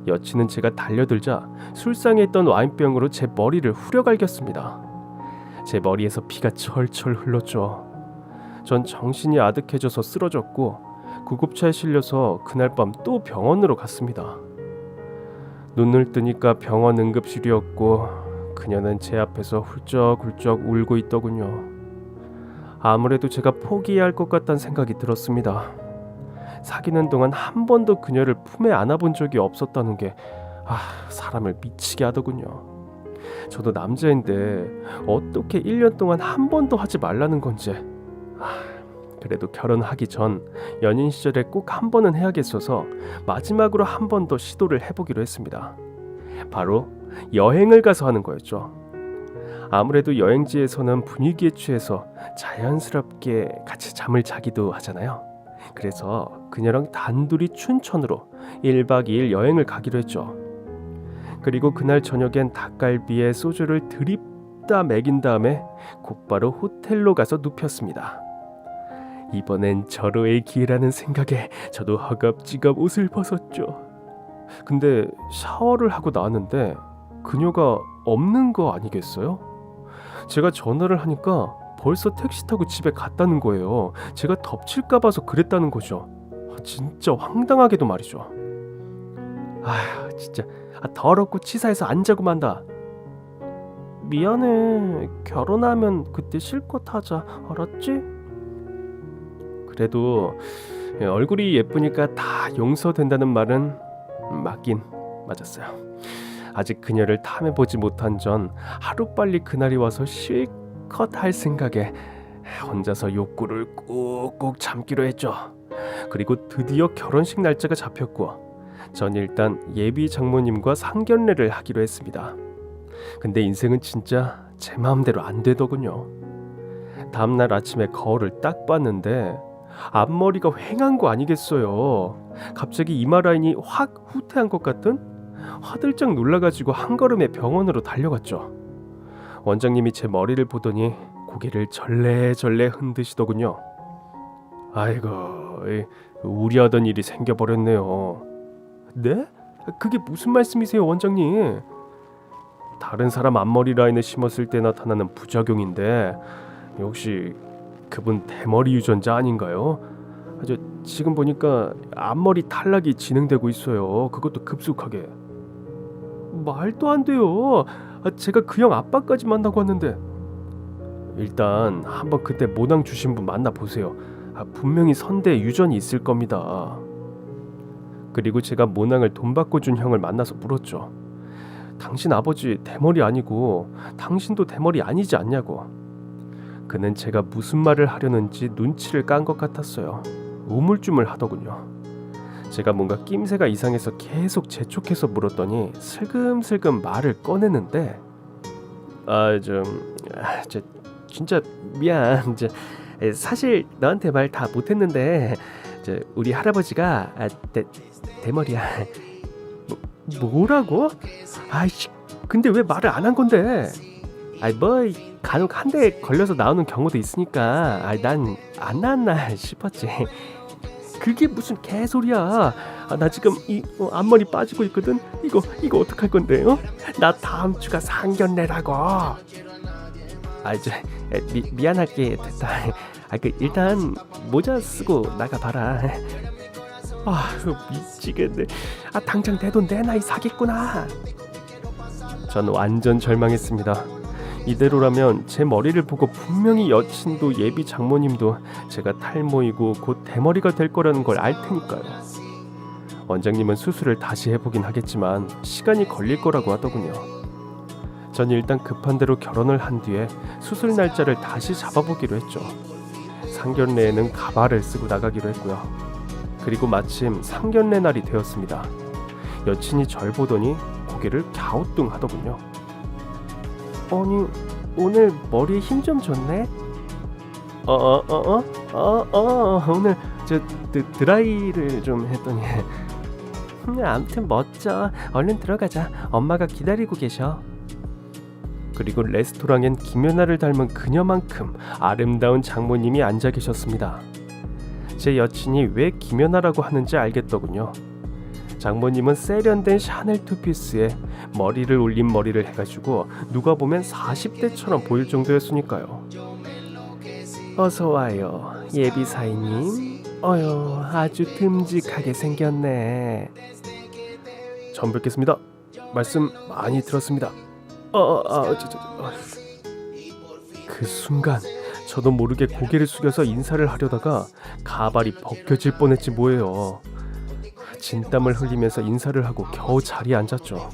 여친은 제가 달려들자 술상에 있던 와인병으로 제 머리를 후려갈겼습니다. 제 머리에서 피가 철철 흘렀죠. 전 정신이 아득해져서 쓰러졌고 구급차에 실려서 그날 밤 또 병원으로 갔습니다. 눈을 뜨니까 병원 응급실이었고 그녀는 제 앞에서 훌쩍훌쩍 울고 있더군요. 아무래도 제가 포기해야 할 것 같다는 생각이 들었습니다. 사귀는 동안 한 번도 그녀를 품에 안아본 적이 없었다는 게 사람을 미치게 하더군요. 저도 남자인데 어떻게 1년 동안 한 번도 하지 말라는 건지. 그래도 결혼하기 전 연인 시절에 꼭 한 번은 해야겠어서 마지막으로 한 번 더 시도를 해보기로 했습니다. 바로 여행을 가서 하는 거였죠. 아무래도 여행지에서는 분위기에 취해서 자연스럽게 같이 잠을 자기도 하잖아요. 그래서 그녀랑 단둘이 춘천으로 1박 2일 여행을 가기로 했죠. 그리고 그날 저녁엔 닭갈비에 소주를 드립다 먹인 다음에 곧바로 호텔로 가서 눕혔습니다. 이번엔 절호의 기회라는 생각에 저도 허겁지겁 옷을 벗었죠. 근데 샤워를 하고 나왔는데 그녀가 없는 거 아니겠어요? 제가 전화를 하니까 벌써 택시 타고 집에 갔다는 거예요. 제가 덮칠까 봐서 그랬다는 거죠. 진짜 황당하게도 말이죠. 진짜 더럽고 치사해서 안 자고 만다. 미안해. 결혼하면 그때 실컷 하자. 알았지? 그래도 얼굴이 예쁘니까 다 용서된다는 말은 맞긴 맞았어요. 아직 그녀를 탐해보지 못한 전 하루빨리 그날이 와서 실컷 할 생각에 혼자서 욕구를 꾹꾹 참기로 했죠. 그리고 드디어 결혼식 날짜가 잡혔고 전 일단 예비 장모님과 상견례를 하기로 했습니다. 근데 인생은 진짜 제 마음대로 안 되더군요. 다음날 아침에 거울을 딱 봤는데 앞머리가 휑한 거 아니겠어요. 갑자기 이마 라인이 확 후퇴한 것 같은? 화들짝 놀라가지고 한 걸음에 병원으로 달려갔죠. 원장님이 제 머리를 보더니 고개를 절레절레 흔드시더군요. 아이고, 우려하던 일이 생겨버렸네요. 네? 그게 무슨 말씀이세요, 원장님? 다른 사람 앞머리 라인을 심었을 때 나타나는 부작용인데 혹시 그분 대머리 유전자 아닌가요? 지금 보니까 앞머리 탈락이 진행되고 있어요. 그것도 급속하게. 말도 안 돼요. 제가 그 형 아빠까지 만나고 왔는데. 일단 한번 그때 모낭 주신 분 만나보세요. 분명히 선대 유전이 있을 겁니다. 그리고 제가 모낭을 돈 받고 준 형을 만나서 물었죠. 당신 아버지 대머리 아니고 당신도 대머리 아니지 않냐고. 그는 제가 무슨 말을 하려는지 눈치를 깐 것 같았어요. 우물쭈물 하더군요. 제가 뭔가 낌새가 이상해서 계속 재촉해서 물었더니 슬금슬금 말을 꺼내는데 진짜 미안. 사실 너한테 말 다 못했는데 우리 할아버지가 대머리야. 뭐라고? 근데 왜 말을 안 한 건데? 간혹 한 대 걸려서 나오는 경우도 있으니까 난 안 나왔나 싶었지. 그게 무슨 개소리야. 나 지금 이 앞머리 빠지고 있거든. 이거 어떡할 건데요? 나 다음 주가 상견례라고. 미안하게 됐다. 일단 모자 쓰고 나가봐라. 미치겠네. 당장 내 돈 내놔 이 사기꾼아. 전 완전 절망했습니다. 이대로라면 제 머리를 보고 분명히 여친도 예비 장모님도 제가 탈모이고 곧 대머리가 될 거라는 걸 알 테니까요. 원장님은 수술을 다시 해보긴 하겠지만 시간이 걸릴 거라고 하더군요. 전 일단 급한 대로 결혼을 한 뒤에 수술 날짜를 다시 잡아보기로 했죠. 상견례에는 가발을 쓰고 나가기로 했고요. 그리고 마침 상견례 날이 되었습니다. 여친이 절 보더니 고개를 갸우뚱하더군요. 아니, 오늘 머리에 힘 좀 줬네? 오늘 드라이를 좀 했더니 아무튼 멋져. 얼른 들어가자. 엄마가 기다리고 계셔. 그리고 레스토랑엔 김연아를 닮은 그녀만큼 아름다운 장모님이 앉아 계셨습니다. 제 여친이 왜 김연아라고 하는지 알겠더군요. 장모님은 세련된 샤넬 투피스에 머리를 올린 머리를 해가지고 누가 보면 40대처럼 보일 정도였으니까요. 어서 와요, 예비사위님. 어휴, 아주 듬직하게 생겼네. 처음 뵙겠습니다. 말씀 많이 들었습니다. 그 순간 저도 모르게 고개를 숙여서 인사를 하려다가 가발이 벗겨질 뻔했지 뭐예요. 진땀을 흘리면서 인사를 하고 겨우 자리에 앉았죠.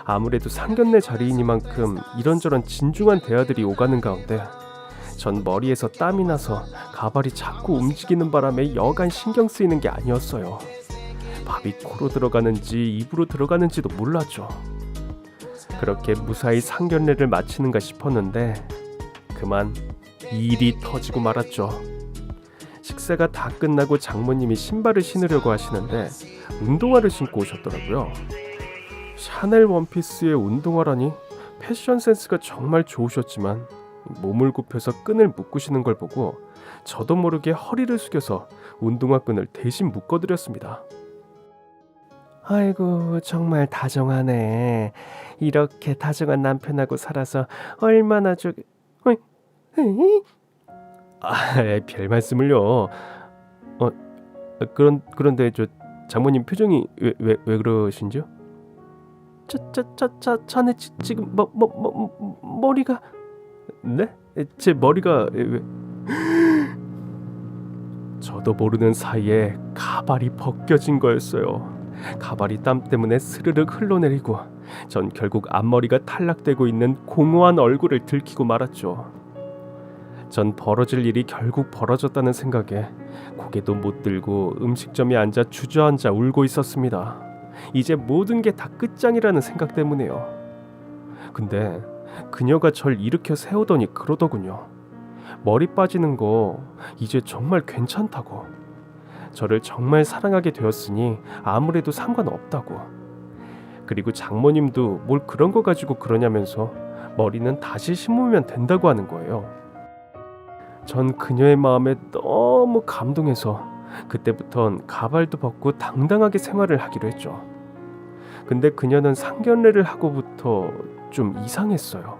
아무래도 상견례 자리이니만큼 이런저런 진중한 대화들이 오가는 가운데 전 머리에서 땀이 나서 가발이 자꾸 움직이는 바람에 여간 신경 쓰이는 게 아니었어요. 밥이 코로 들어가는지 입으로 들어가는지도 몰랐죠. 그렇게 무사히 상견례를 마치는가 싶었는데 그만 일이 터지고 말았죠. 식사가 다 끝나고 장모님이 신발을 신으려고 하시는데 운동화를 신고 오셨더라고요. 샤넬 원피스에 운동화라니, 패션 센스가 정말 좋으셨지만 몸을 굽혀서 끈을 묶으시는 걸 보고 저도 모르게 허리를 숙여서 운동화 끈을 대신 묶어드렸습니다. 아이고, 정말 다정하네. 이렇게 다정한 남편하고 살아서 얼마나 별 말씀을요. 그런데 저 장모님 표정이 왜 그러신지요? 자네 지금 머리가. 네? 제 머리가 왜? 저도 모르는 사이에 가발이 벗겨진 거였어요. 가발이 땀 때문에 스르륵 흘러내리고 전 결국 앞머리가 탈락되고 있는 공허한 얼굴을 들키고 말았죠. 전 벌어질 일이 결국 벌어졌다는 생각에 고개도 못 들고 음식점에 앉아 주저앉아 울고 있었습니다. 이제 모든 게 다 끝장이라는 생각 때문에요. 근데 그녀가 절 일으켜 세우더니 그러더군요. 머리 빠지는 거 이제 정말 괜찮다고. 저를 정말 사랑하게 되었으니 아무래도 상관없다고. 그리고 장모님도 뭘 그런 거 가지고 그러냐면서 머리는 다시 심으면 된다고 하는 거예요. 전 그녀의 마음에 너무 감동해서 그때부턴 가발도 벗고 당당하게 생활을 하기로 했죠. 근데 그녀는 상견례를 하고부터 좀 이상했어요.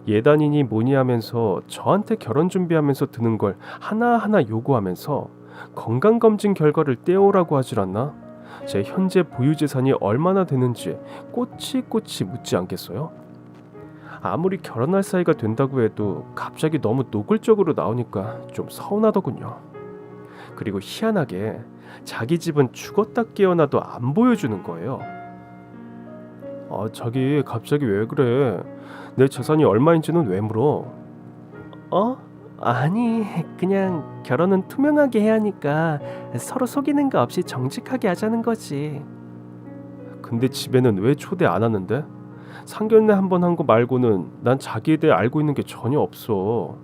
예단이니 뭐니 하면서 저한테 결혼 준비하면서 드는 걸 하나하나 요구하면서 건강검진 결과를 떼오라고 하질 않나? 제 현재 보유재산이 얼마나 되는지 꼬치꼬치 묻지 않겠어요? 아무리 결혼할 사이가 된다고 해도 갑자기 너무 노골적으로 나오니까 좀 서운하더군요. 그리고 희한하게 자기 집은 죽었다 깨어나도 안 보여주는 거예요. 자기 갑자기 왜 그래? 내 재산이 얼마인지는 왜 물어? 아니, 그냥 결혼은 투명하게 해야 하니까 서로 속이는 거 없이 정직하게 하자는 거지. 근데 집에는 왜 초대 안 하는데? 상견례 한번 한 거 말고는 난 자기에 대해 알고 있는 게 전혀 없어.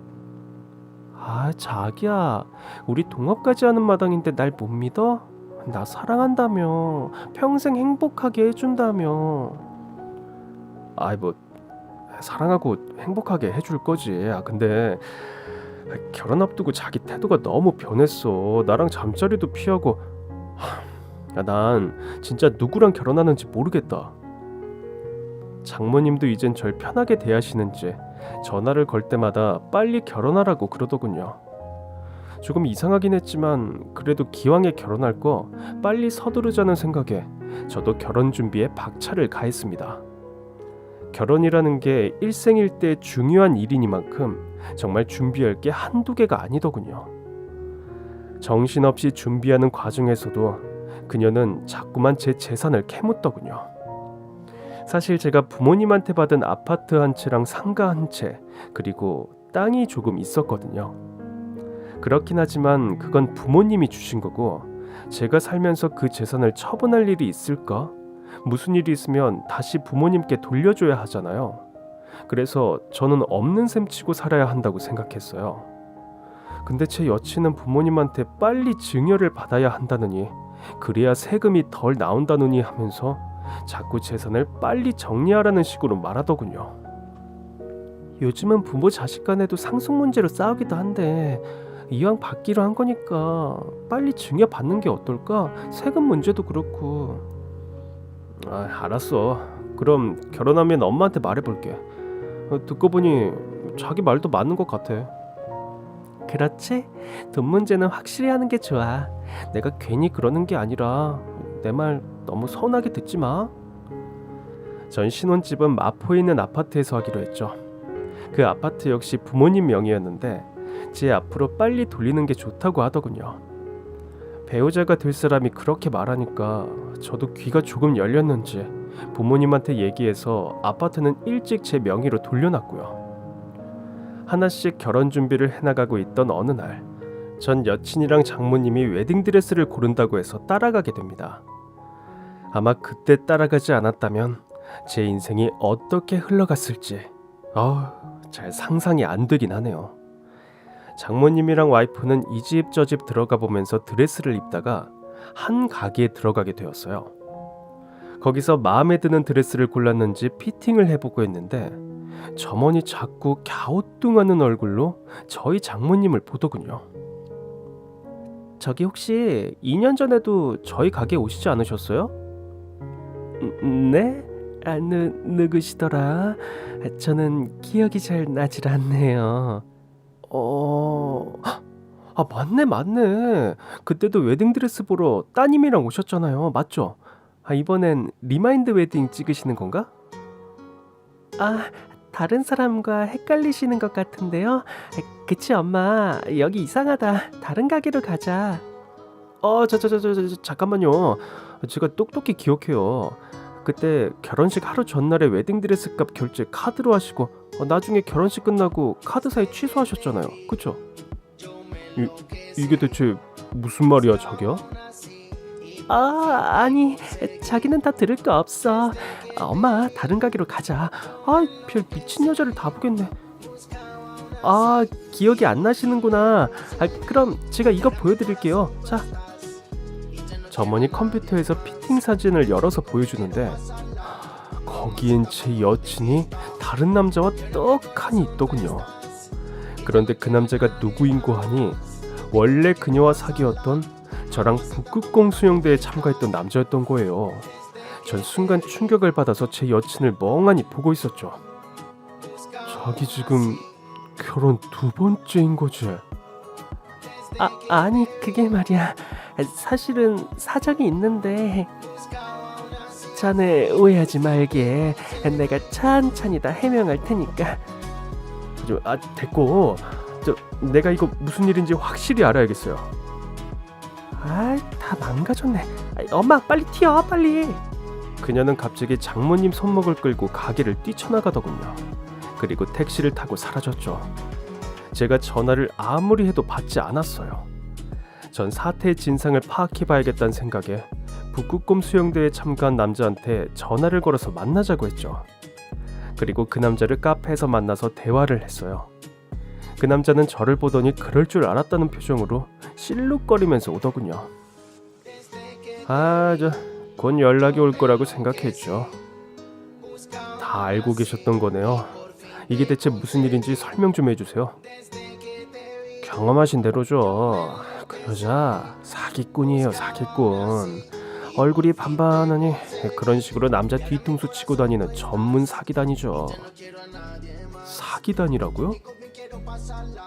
자기야, 우리 동업까지 하는 마당인데 날 못 믿어? 나 사랑한다며, 평생 행복하게 해준다며. 뭐 사랑하고 행복하게 해줄 거지. 근데 결혼 앞두고 자기 태도가 너무 변했어. 나랑 잠자리도 피하고. 난 진짜 누구랑 결혼하는지 모르겠다. 장모님도 이젠 절 편하게 대하시는지 전화를 걸 때마다 빨리 결혼하라고 그러더군요. 조금 이상하긴 했지만 그래도 기왕에 결혼할 거 빨리 서두르자는 생각에 저도 결혼 준비에 박차를 가했습니다. 결혼이라는 게 일생일대 중요한 일이니만큼 정말 준비할 게 한두 개가 아니더군요. 정신없이 준비하는 과정에서도 그녀는 자꾸만 제 재산을 캐묻더군요. 사실 제가 부모님한테 받은 아파트 한 채랑 상가 한 채, 그리고 땅이 조금 있었거든요. 그렇긴 하지만 그건 부모님이 주신 거고 제가 살면서 그 재산을 처분할 일이 있을까? 무슨 일이 있으면 다시 부모님께 돌려줘야 하잖아요. 그래서 저는 없는 셈 치고 살아야 한다고 생각했어요. 근데 제 여친은 부모님한테 빨리 증여를 받아야 한다느니, 그래야 세금이 덜 나온다느니 하면서 자꾸 재산을 빨리 정리하라는 식으로 말하더군요. 요즘은 부모 자식 간에도 상속 문제로 싸우기도 한데 이왕 받기로 한 거니까 빨리 증여 받는 게 어떨까? 세금 문제도 그렇고. 알았어. 그럼 결혼하면 엄마한테 말해볼게. 듣고 보니 자기 말도 맞는 것 같아. 그렇지? 돈 문제는 확실히 하는 게 좋아. 내가 괜히 그러는 게 아니라 내 말 너무 서운하게 듣지 마. 전 신혼집은 마포에 있는 아파트에서 하기로 했죠. 그 아파트 역시 부모님 명의였는데 제 앞으로 빨리 돌리는 게 좋다고 하더군요. 배우자가 될 사람이 그렇게 말하니까 저도 귀가 조금 열렸는지 부모님한테 얘기해서 아파트는 일찍 제 명의로 돌려놨고요. 하나씩 결혼 준비를 해나가고 있던 어느 날, 전 여친이랑 장모님이 웨딩드레스를 고른다고 해서 따라가게 됩니다. 아마 그때 따라가지 않았다면 제 인생이 어떻게 흘러갔을지 잘 상상이 안 되긴 하네요. 장모님이랑 와이프는 이 집 저 집 들어가 보면서 드레스를 입다가 한 가게에 들어가게 되었어요. 거기서 마음에 드는 드레스를 골랐는지 피팅을 해보고 했는데 점원이 자꾸 갸우뚱하는 얼굴로 저희 장모님을 보더군요. 저기 혹시 2년 전에도 저희 가게에 오시지 않으셨어요? 네? 누구시더라? 저는 기억이 잘 나질 않네요. 맞네. 그때도 웨딩드레스 보러 따님이랑 오셨잖아요. 맞죠? 이번엔 리마인드 웨딩 찍으시는 건가? 다른 사람과 헷갈리시는 것 같은데요. 그치 엄마, 여기 이상하다. 다른 가게로 가자. 잠깐만요. 제가 똑똑히 기억해요. 그때 결혼식 하루 전날에 웨딩드레스 값 결제 카드로 하시고 나중에 결혼식 끝나고 카드 사이 취소하셨잖아요. 그쵸? 이게 대체 무슨 말이야 자기야? 아니 자기는 다 들을 거 없어. 엄마 다른 가게로 가자. 별 미친 여자를 다 보겠네. 기억이 안 나시는구나. 그럼 제가 이거 보여드릴게요. 자. 점원이 컴퓨터에서 피팅 사진을 열어서 보여주는데 거기엔 제 여친이 다른 남자와 떡하니 있더군요. 그런데 그 남자가 누구인고 하니 원래 그녀와 사귀었던 저랑 북극곰 수영대에 참가했던 남자였던 거예요. 전 순간 충격을 받아서 제 여친을 멍하니 보고 있었죠. 자기 지금 결혼 2번째인 거지? 아니 그게 말이야. 사실은 사정이 있는데 자네 오해하지 말게. 내가 천천히 다 해명할 테니까. 됐고 내가 이거 무슨 일인지 확실히 알아야겠어요. 다 망가졌네. 엄마 빨리 튀어 빨리. 그녀는 갑자기 장모님 손목을 끌고 가게를 뛰쳐나가더군요. 그리고 택시를 타고 사라졌죠. 제가 전화를 아무리 해도 받지 않았어요. 전 사태의 진상을 파악해봐야겠다는 생각에 북극곰 수영대에 참가한 남자한테 전화를 걸어서 만나자고 했죠. 그리고 그 남자를 카페에서 만나서 대화를 했어요. 그 남자는 저를 보더니 그럴 줄 알았다는 표정으로 실룩거리면서 오더군요. 곧 연락이 올 거라고 생각했죠. 다 알고 계셨던 거네요. 이게 대체 무슨 일인지 설명 좀 해주세요. 경험하신 대로죠. 그 여자 사기꾼이에요. 사기꾼. 얼굴이 반반하니 그런 식으로 남자 뒤통수 치고 다니는 전문 사기단이죠. 사기단이라고요?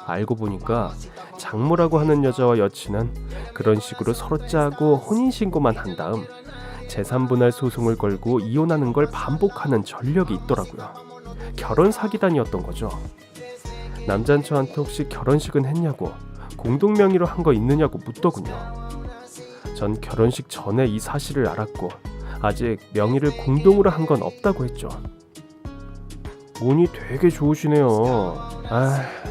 알고 보니까 장모라고 하는 여자와 여친은 그런 식으로 서로 짜고 혼인신고만 한 다음 재산분할 소송을 걸고 이혼하는 걸 반복하는 전력이 있더라고요. 결혼 사기단이었던 거죠. 남자는 저한테 혹시 결혼식은 했냐고, 공동 명의로 한 거 있느냐고 묻더군요. 전 결혼식 전에 이 사실을 알았고 아직 명의를 공동으로 한 건 없다고 했죠. 운이 되게 좋으시네요.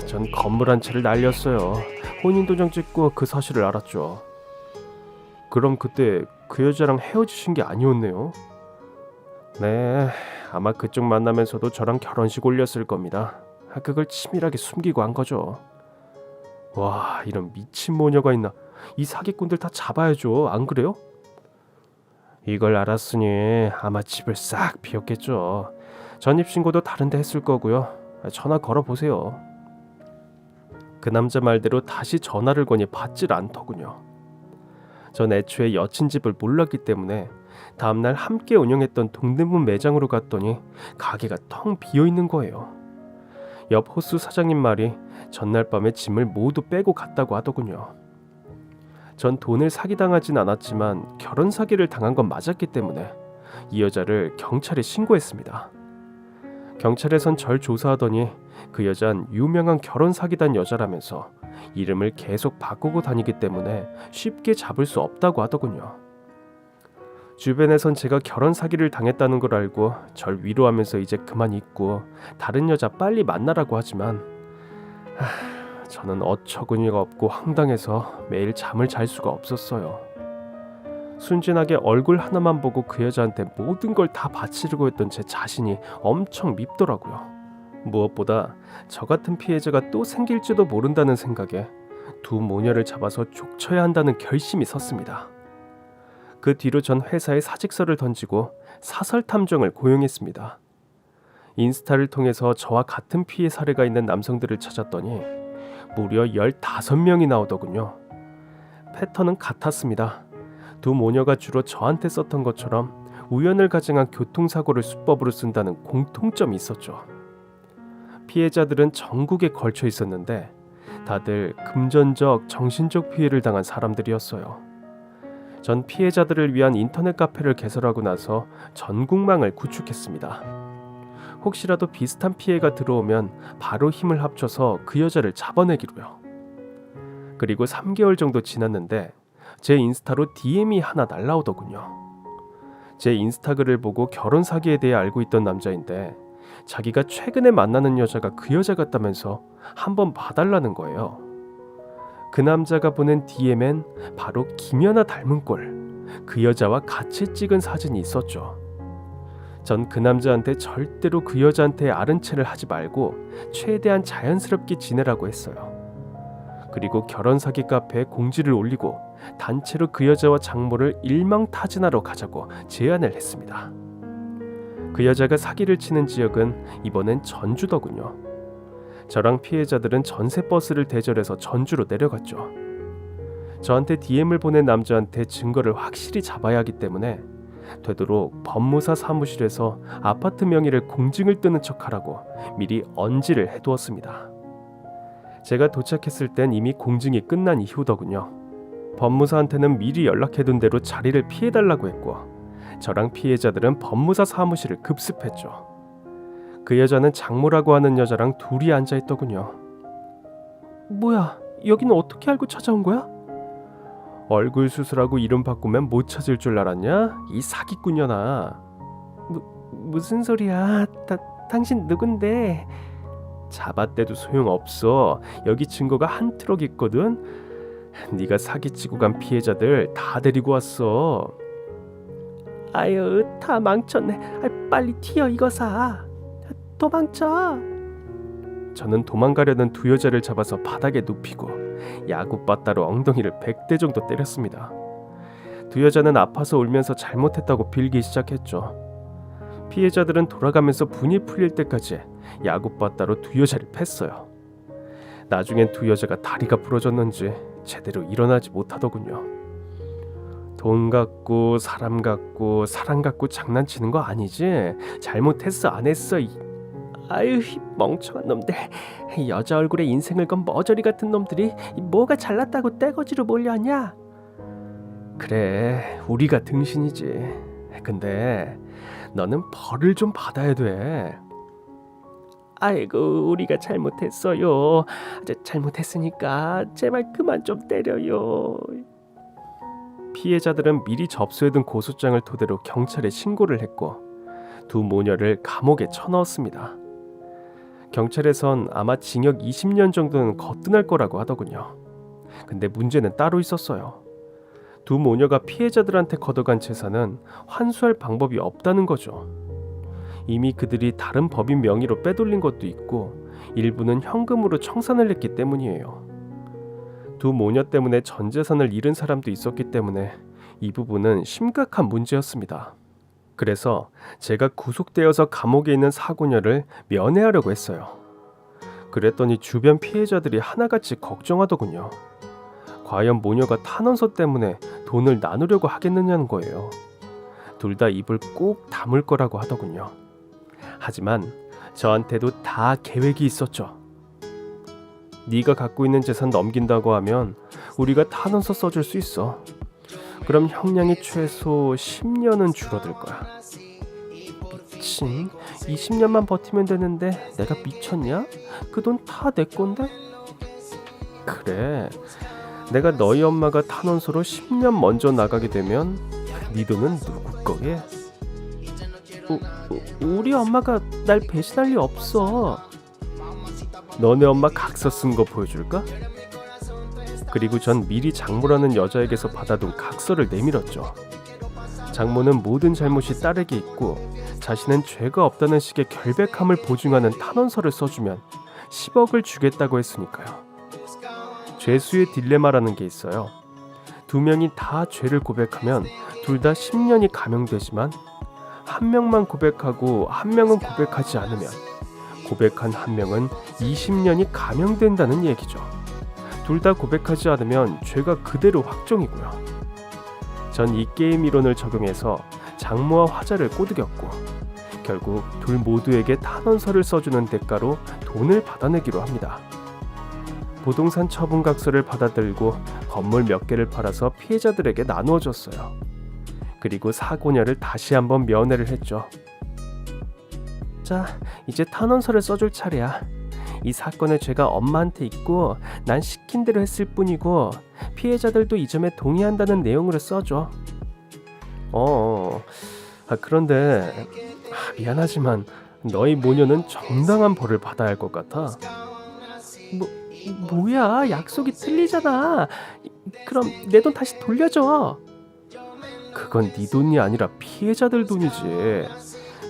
전 건물 한 채를 날렸어요. 혼인도장 찍고 그 사실을 알았죠. 그럼 그때 그 여자랑 헤어지신 게 아니었네요. 네, 아마 그쪽 만나면서도 저랑 결혼식 올렸을 겁니다. 그걸 치밀하게 숨기고 한 거죠. 와, 이런 미친 모녀가 있나. 이 사기꾼들 다 잡아야죠. 안 그래요? 이걸 알았으니 아마 집을 싹 비웠겠죠. 전입신고도 다른 데 했을 거고요. 전화 걸어보세요. 그 남자 말대로 다시 전화를 거니 받질 않더군요. 전 애초에 여친 집을 몰랐기 때문에 다음날 함께 운영했던 동대문 매장으로 갔더니 가게가 텅 비어있는 거예요. 옆 호수 사장님 말이 전날 밤에 짐을 모두 빼고 갔다고 하더군요. 전 돈을 사기당하진 않았지만 결혼 사기를 당한 건 맞았기 때문에 이 여자를 경찰에 신고했습니다. 경찰에선 절 조사하더니 그 여잔 유명한 결혼 사기단 여자라면서 이름을 계속 바꾸고 다니기 때문에 쉽게 잡을 수 없다고 하더군요. 주변에선 제가 결혼 사기를 당했다는 걸 알고 절 위로하면서 이제 그만 잊고 다른 여자 빨리 만나라고 하지만 저는 어처구니가 없고 황당해서 매일 잠을 잘 수가 없었어요. 순진하게 얼굴 하나만 보고 그 여자한테 모든 걸 다 바치려고 했던 제 자신이 엄청 밉더라고요. 무엇보다 저 같은 피해자가 또 생길지도 모른다는 생각에 두 모녀를 잡아서 족쳐야 한다는 결심이 섰습니다. 그 뒤로 전 회사에 사직서를 던지고 사설 탐정을 고용했습니다. 인스타를 통해서 저와 같은 피해 사례가 있는 남성들을 찾았더니 무려 15명이 나오더군요. 패턴은 같았습니다. 두 모녀가 주로 저한테 썼던 것처럼 우연을 가정한 교통사고를 수법으로 쓴다는 공통점이 있었죠. 피해자들은 전국에 걸쳐 있었는데 다들 금전적, 정신적 피해를 당한 사람들이었어요. 전 피해자들을 위한 인터넷 카페를 개설하고 나서 전국망을 구축했습니다. 혹시라도 비슷한 피해가 들어오면 바로 힘을 합쳐서 그 여자를 잡아내기로요. 그리고 3개월 정도 지났는데 제 인스타로 DM이 하나 날라오더군요. 제 인스타글을 보고 결혼 사기에 대해 알고 있던 남자인데 자기가 최근에 만나는 여자가 그 여자 같다면서 한번 봐달라는 거예요. 그 남자가 보낸 DM엔 바로 김연아 닮은 꼴, 그 여자와 같이 찍은 사진이 있었죠. 전 그 남자한테 절대로 그 여자한테 아른 체를 하지 말고 최대한 자연스럽게 지내라고 했어요. 그리고 결혼 사기 카페에 공지를 올리고 단체로 그 여자와 장모를 일망타진하러 가자고 제안을 했습니다. 그 여자가 사기를 치는 지역은 이번엔 전주더군요. 저랑 피해자들은 전세버스를 대절해서 전주로 내려갔죠. 저한테 DM을 보낸 남자한테 증거를 확실히 잡아야 하기 때문에 되도록 법무사 사무실에서 아파트 명의를 공증을 뜨는 척하라고 미리 언지를 해두었습니다. 제가 도착했을 땐 이미 공증이 끝난 이후더군요. 법무사한테는 미리 연락해둔 대로 자리를 피해달라고 했고 저랑 피해자들은 법무사 사무실을 급습했죠. 그 여자는 장모라고 하는 여자랑 둘이 앉아있더군요. 뭐야, 여기는 어떻게 알고 찾아온 거야? 얼굴 수술하고 이름 바꾸면 못 찾을 줄 알았냐? 이 사기꾼이나. 무슨 소리야? 당신 누군데? 잡았대도 소용없어. 여기 증거가 한 트럭 있거든. 네가 사기치고 간 피해자들 다 데리고 왔어. 아유, 다 망쳤네. 빨리 튀어 이거 사. 도망쳐. 저는 도망가려는 두 여자를 잡아서 바닥에 눕히고 야구바따로 엉덩이를 100대 정도 때렸습니다. 두 여자는 아파서 울면서 잘못했다고 빌기 시작했죠. 피해자들은 돌아가면서 분이 풀릴 때까지 야구바따로 두 여자를 팼어요. 나중엔 두 여자가 다리가 부러졌는지 제대로 일어나지 못하더군요. 돈 갖고 사람 갖고 사랑 갖고 장난치는 거 아니지? 잘못했어 안 했어? 아유, 멍청한 놈들. 여자 얼굴에 인생을 건 머저리 같은 놈들이 뭐가 잘났다고 떼거지로 몰려왔냐? 그래, 우리가 등신이지. 근데 너는 벌을 좀 받아야 돼. 아이고, 우리가 잘못했어요. 잘못했으니까 제발 그만 좀 때려요. 피해자들은 미리 접수해둔 고소장을 토대로 경찰에 신고를 했고 두 모녀를 감옥에 쳐넣었습니다. 경찰에선 아마 징역 20년 정도는 거뜬할 거라고 하더군요. 근데 문제는 따로 있었어요. 두 모녀가 피해자들한테 걷어간 재산은 환수할 방법이 없다는 거죠. 이미 그들이 다른 법인 명의로 빼돌린 것도 있고 일부는 현금으로 청산을 했기 때문이에요. 두 모녀 때문에 전 재산을 잃은 사람도 있었기 때문에 이 부분은 심각한 문제였습니다. 그래서 제가 구속되어서 감옥에 있는 사고녀를 면회하려고 했어요. 그랬더니 주변 피해자들이 하나같이 걱정하더군요. 과연 모녀가 탄원서 때문에 돈을 나누려고 하겠느냐는 거예요. 둘 다 입을 꼭 다물 거라고 하더군요. 하지만 저한테도 다 계획이 있었죠. 네가 갖고 있는 재산 넘긴다고 하면 우리가 탄원서 써줄 수 있어. 그럼 형량이 최소 10년은 줄어들 거야. 미친, 20년만 버티면 되는데 내가 미쳤냐? 그 돈 다 내 건데? 그래, 내가 너희 엄마가 탄원서로 10년 먼저 나가게 되면 네 돈은 누구 거게? 우리 엄마가 날 배신할 리 없어. 너네 엄마 각서 쓴 거 보여줄까? 그리고 전 미리 장모라는 여자에게서 받아둔 각서를 내밀었죠. 장모는 모든 잘못이 딸에게 있고 자신은 죄가 없다는 식의 결백함을 보증하는 탄원서를 써주면 10억을 주겠다고 했으니까요. 죄수의 딜레마라는 게 있어요. 두 명이 다 죄를 고백하면 둘 다 10년이 감형되지만 한 명만 고백하고 한 명은 고백하지 않으면 고백한 한 명은 20년이 감형된다는 얘기죠. 둘 다 고백하지 않으면 죄가 그대로 확정이고요. 전 이 게임 이론을 적용해서 장모와 화자를 꼬드겼고 결국 둘 모두에게 탄원서를 써주는 대가로 돈을 받아내기로 합니다. 부동산 처분각서를 받아들고 건물 몇 개를 팔아서 피해자들에게 나누어 줬어요. 그리고 사고녀를 다시 한번 면회를 했죠. 자, 이제 탄원서를 써줄 차례야. 이 사건의 죄가 엄마한테 있고 난 시킨 대로 했을 뿐이고 피해자들도 이 점에 동의한다는 내용으로 써줘. 그런데 미안하지만 너희 모녀는 정당한 벌을 받아야 할 것 같아. 뭐야, 약속이 틀리잖아. 그럼 내 돈 다시 돌려줘. 그건 네 돈이 아니라 피해자들 돈이지.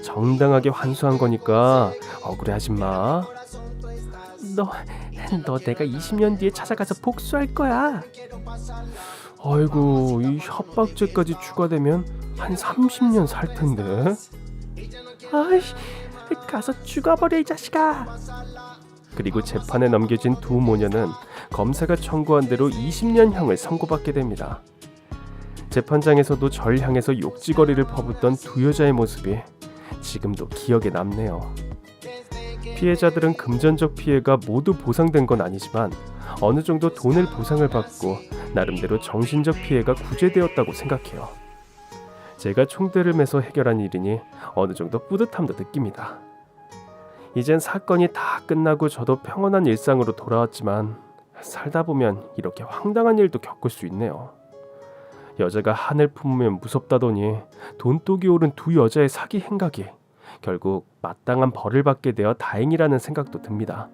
정당하게 환수한 거니까 억울해하지 마. 너 내가 20년 뒤에 찾아가서 복수할 거야. 아이고, 이 협박죄까지 추가되면 한 30년 살 텐데. 아이씨, 가서 죽어버려 이 자식아. 그리고 재판에 넘겨진 두 모녀는 검사가 청구한 대로 20년형을 선고받게 됩니다. 재판장에서도 절 향해서 욕지거리를 퍼붓던 두 여자의 모습이 지금도 기억에 남네요. 피해자들은 금전적 피해가 모두 보상된 건 아니지만 어느 정도 돈을 보상을 받고 나름대로 정신적 피해가 구제되었다고 생각해요. 제가 총대를 매서 해결한 일이니 어느 정도 뿌듯함도 느낍니다. 이젠 사건이 다 끝나고 저도 평온한 일상으로 돌아왔지만 살다 보면 이렇게 황당한 일도 겪을 수 있네요. 여자가 한을 품으면 무섭다더니 돈독이 오른 두 여자의 사기 행각이 결국 마땅한 벌을 받게 되어 다행이라는 생각도 듭니다.